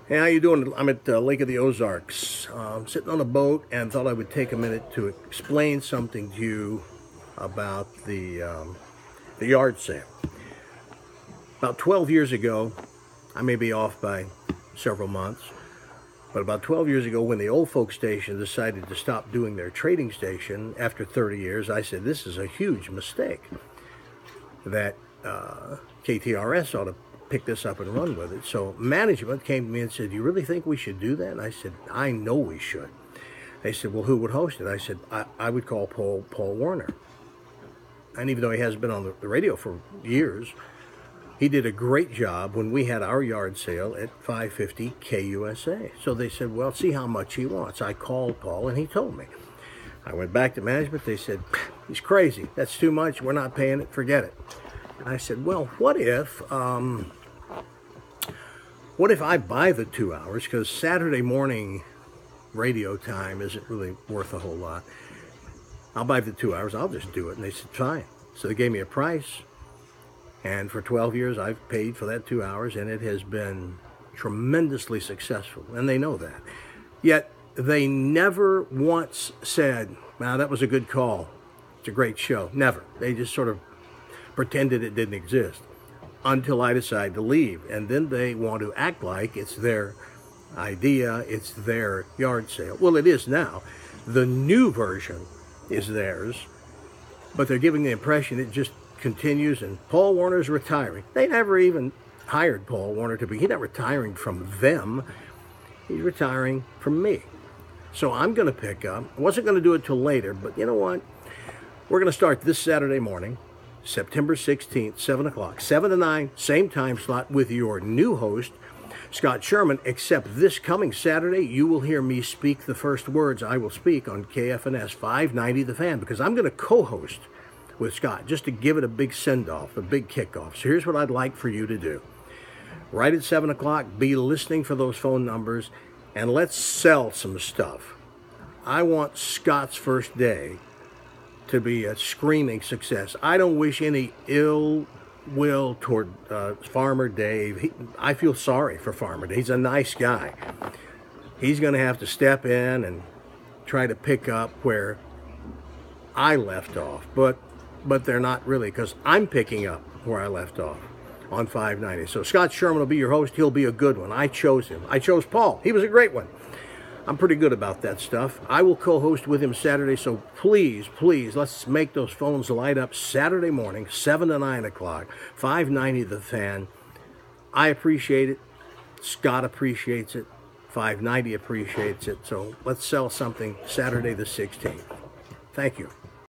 Hey, how you doing? I'm at Lake of the Ozarks. Sitting on a boat and thought I would take a minute to explain something to you about the yard sale. About 12 years ago, I may be off by several months, but about 12 years ago when the old folk station decided to stop doing their trading station after 30 years, I said this is a huge mistake, that KTRS ought to pick this up and run with it. So management came to me and said, "Do you really think we should do that?" And I said, "I know we should." They said, "Well, who would host it?" I said, I would call Paul Warner. And even though he hasn't been on the radio for years, he did a great job when we had our yard sale at 550 KUSA. So they said, "Well, see how much he wants." I called Paul and he told me. I went back to management. They said, "He's crazy. That's too much. We're not paying it. Forget it." And I said, "Well, what if I buy the 2 hours, because Saturday morning radio time isn't really worth a whole lot. I'll buy the 2 hours. I'll just do it." And they said, "Fine." So they gave me a price. And for 12 years, I've paid for that 2 hours, and it has been tremendously successful. And they know that. Yet they never once said, "Wow, that was a good call. It's a great show." Never. They just sort of pretended it didn't exist until I decided to leave. And then they want to act like it's their idea, it's their yard sale. Well, it is now. The new version is theirs, but they're giving the impression it just continues, and Paul Warner's retiring. They never even hired Paul Warner to be. He's not retiring from them. He's retiring from me. So I'm going to pick up. I wasn't going to do it till later, but you know what? We're going to start this Saturday morning, September 16th, 7 o'clock, 7 to 9, same time slot with your new host, Scott Sherman, except this coming Saturday, you will hear me speak the first words I will speak on KFNS 590 The Fan, because I'm going to co-host with Scott just to give it a big send-off, a big kickoff. So here's what I'd like for you to do. Right at 7 o'clock, be listening for those phone numbers, and let's sell some stuff. I want Scott's first day to be a screaming success. I don't wish any ill will toward Farmer Dave. I feel sorry for Farmer Dave. He's a nice guy. He's going to have to step in and try to pick up where I left off. But they're not really, because I'm picking up where I left off on 590. So Scott Sherman will be your host. He'll be a good one. I chose him. I chose Paul. He was a great one. I'm pretty good about that stuff. I will co-host with him Saturday, so please, let's make those phones light up Saturday morning, 7 to 9 o'clock, 590 The Fan. I appreciate it. Scott appreciates it. 590 appreciates it. So let's sell something Saturday the 16th. Thank you.